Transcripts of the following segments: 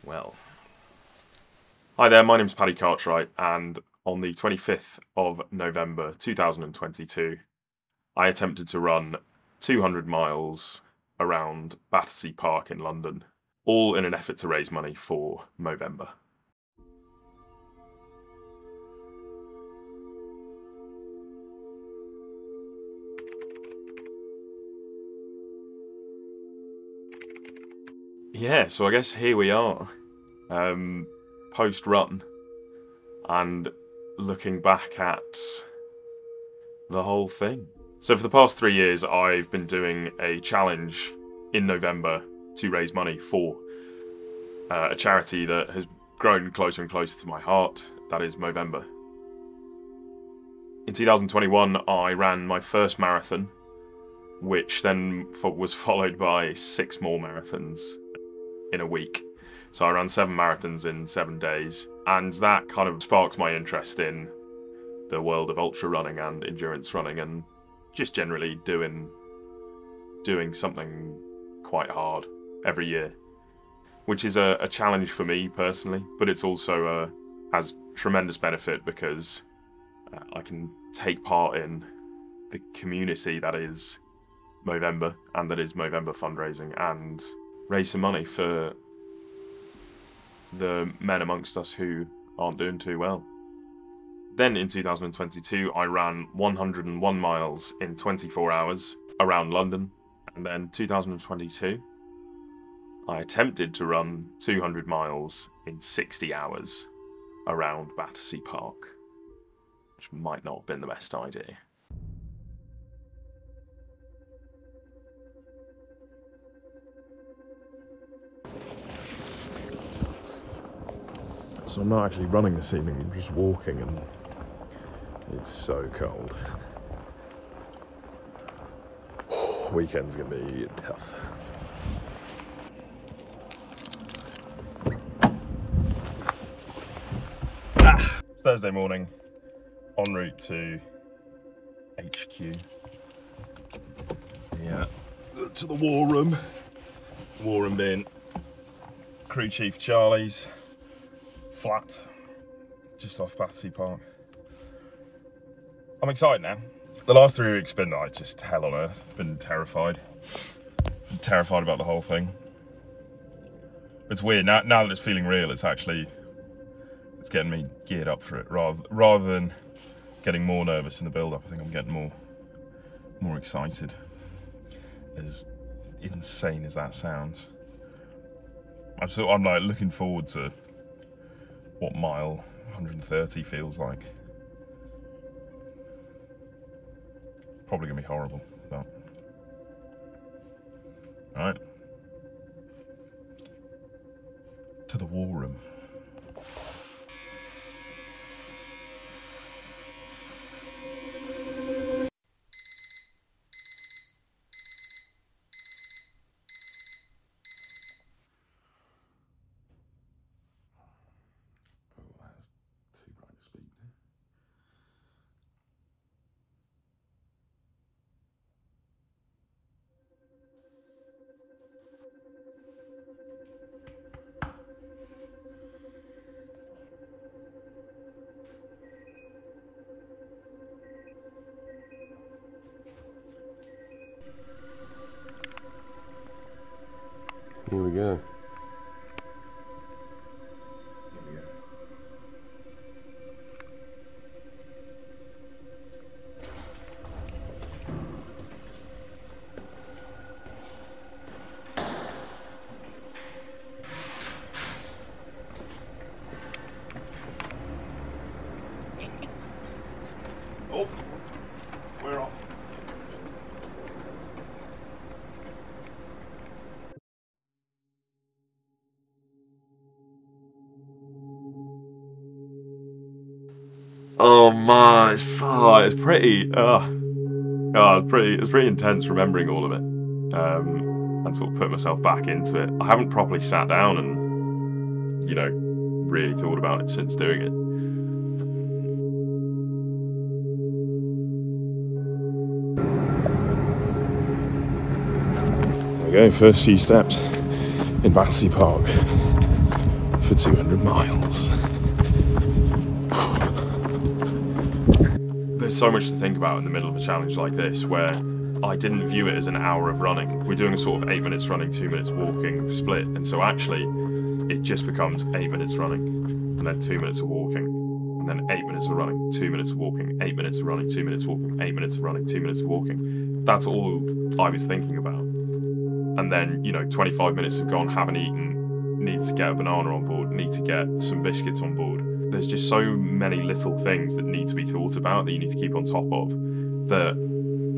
Well. Hi there, my name's Paddy Cartwright, and on the 25th of November 2022, I attempted to run 200 miles around Battersea Park in London, all in an effort to raise money for Movember. Yeah, so I guess here we are, post-run, and looking back at the whole thing. So for the past 3 years, I've been doing a challenge in November to raise money for a charity that has grown closer and closer to my heart, that is Movember. In 2021, I ran my first marathon, which then was followed by 6 more marathons in a week. So I ran 7 marathons in 7 days, and that kind of sparked my interest in the world of ultra running and endurance running, and just generally doing something quite hard every year, which is a challenge for me personally, but it's also has tremendous benefit because I can take part in the community that is Movember and that is Movember fundraising and raise some money for the men amongst us who aren't doing too well. Then in 2022, I ran 101 miles in 24 hours around London. And then 2022, I attempted to run 200 miles in 60 hours around Battersea Park, which might not have been the best idea. So I'm not actually running this evening, I'm just walking, and it's so cold. Weekend's gonna be tough. It's Thursday morning, en route to HQ. Yeah, to the war room. War room being Crew Chief Charlie's flat, just off Battersea Park. I'm excited now. The last 3 weeks have been just hell on earth. Been terrified. Terrified about the whole thing. It's weird, now that it's feeling real, it's getting me geared up for it. Rather than getting more nervous in the build-up, I think I'm getting more excited. As insane as that sounds. I'm like looking forward to what mile 130 feels like. Probably gonna be horrible, but alright. To the war room. Here we go. Oh, we're off. Oh man, it's pretty. It's pretty intense remembering all of it, and sort of put myself back into it. I haven't properly sat down and, really thought about it since doing it. There we go, first few steps in Battersea Park. for 200 miles. There's so much to think about in the middle of a challenge like this, where I didn't view it as an hour of running. We're doing a sort of 8 minutes running, 2 minutes walking split, and so actually it just becomes 8 minutes running, and then 2 minutes of walking, and then 8 minutes of running, 2 minutes of walking, 8 minutes of running, 2 minutes of walking, 8 minutes of running, 2 minutes of walking. That's all I was thinking about. And then, you know, 25 minutes have gone, haven't eaten, need to get a banana on board, need to get some biscuits on board. There's just so many little things that need to be thought about, that you need to keep on top of, that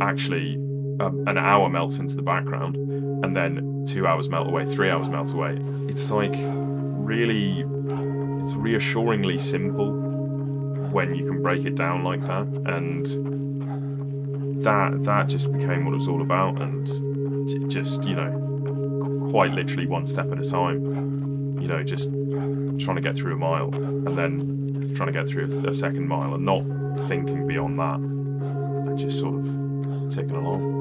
actually an hour melts into the background, and then 2 hours melt away, 3 hours melt away. It's like really, it's reassuringly simple when you can break it down like that, and that just became what it was all about, and just, you know, quite literally one step at a time, you know, just trying to get through a mile, and then trying to get through a second mile, and not thinking beyond that, and just sort of ticking along.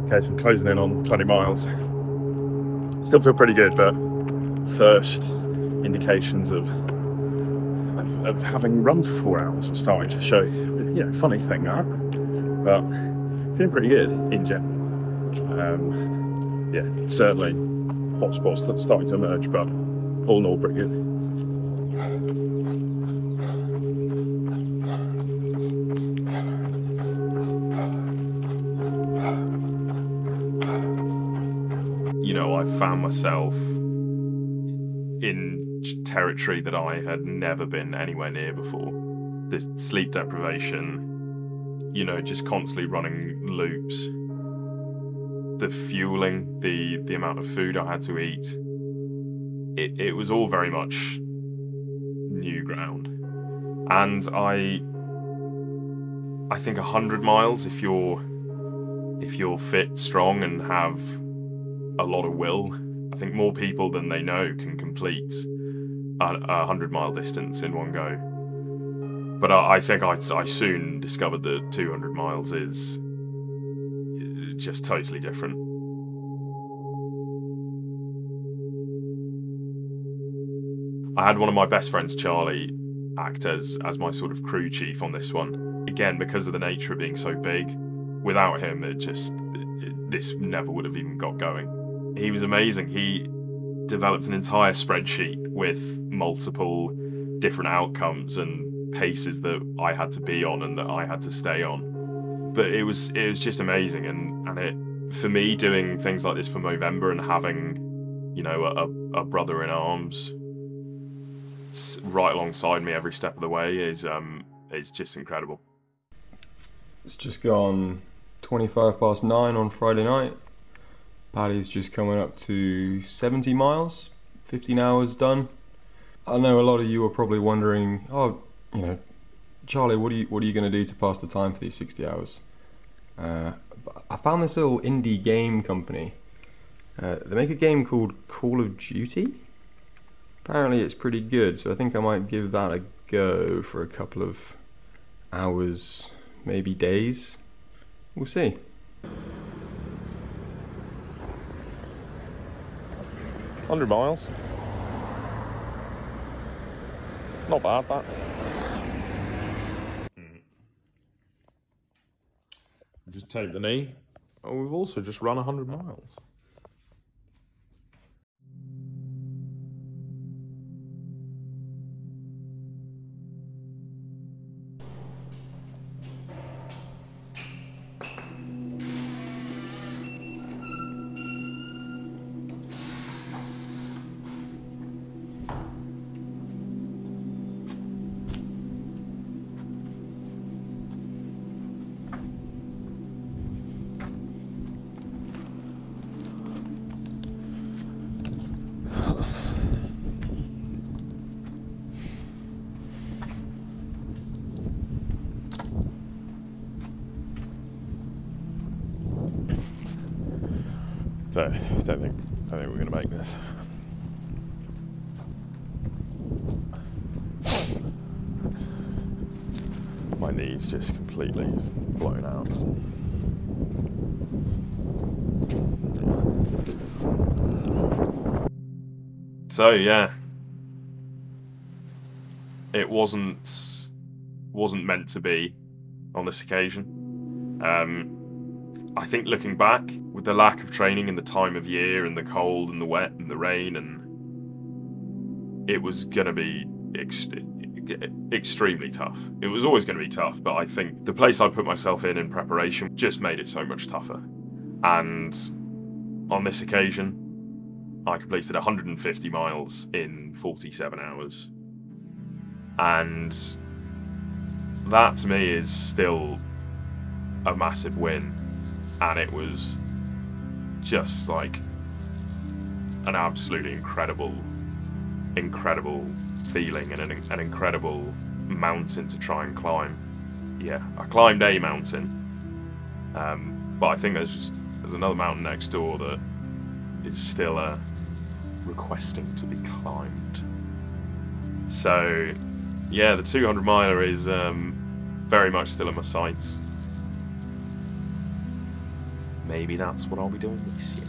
Okay, so I'm closing in on 20 miles. Still feel pretty good, but first indications of having run for 4 hours are starting to show. You know, funny thing that, but feeling pretty good in general. Yeah, certainly hotspots that's starting to emerge, but all in all pretty good. You know, I found myself in territory that I had never been anywhere near before. The sleep deprivation, you know, just constantly running loops, the fueling, the amount of food I had to eat, it was all very much new ground. And I think 100 miles, if you're fit, strong, and have a lot of will, I think more people than they know can complete a 100-mile distance in one go. But I think I soon discovered that 200 miles is just totally different. I had one of my best friends, Charlie, act as my sort of crew chief on this one. Again, because of the nature of being so big, without him, this never would have even got going. He was amazing. He developed an entire spreadsheet with multiple different outcomes and paces that I had to be on and that I had to stay on. But it was just amazing, and it, for me, doing things like this for Movember and having, you know, a brother in arms right alongside me every step of the way is just incredible. It's just gone 9:25 on Friday night. Paddy's just coming up to 70 miles, 15 hours done. I know a lot of you are probably wondering, oh, you know, Charlie, what are you going to do to pass the time for these 60 hours? I found this little indie game company. They make a game called Call of Duty. Apparently it's pretty good, so I think I might give that a go for a couple of hours, maybe days. We'll see. $100 miles. Not bad, that. Just tape the knee. Oh, we've also just run 100 miles. So, don't think we're going to make this. My knees just completely blown out. So yeah, it wasn't meant to be on this occasion. I think looking back, with the lack of training and the time of year and the cold and the wet and the rain, and it was gonna be extremely tough. It was always gonna be tough, but I think the place I put myself in preparation just made it so much tougher. And on this occasion, I completed 150 miles in 47 hours. And that to me is still a massive win. And it was just like an absolutely incredible feeling and an incredible mountain to try and climb. Yeah, I climbed a mountain, but I think there's another mountain next door that is still requesting to be climbed. So yeah, the 200 miler is very much still in my sights. Maybe that's what I'll be doing this year.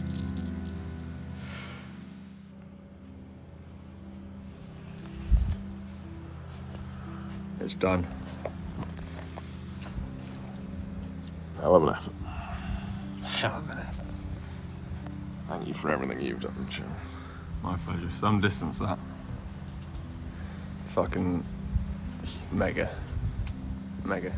It's done. Hell of an effort. Hell of an effort. Thank you for everything you've done, Joe. My pleasure. Some distance, that. Fucking mega. Mega.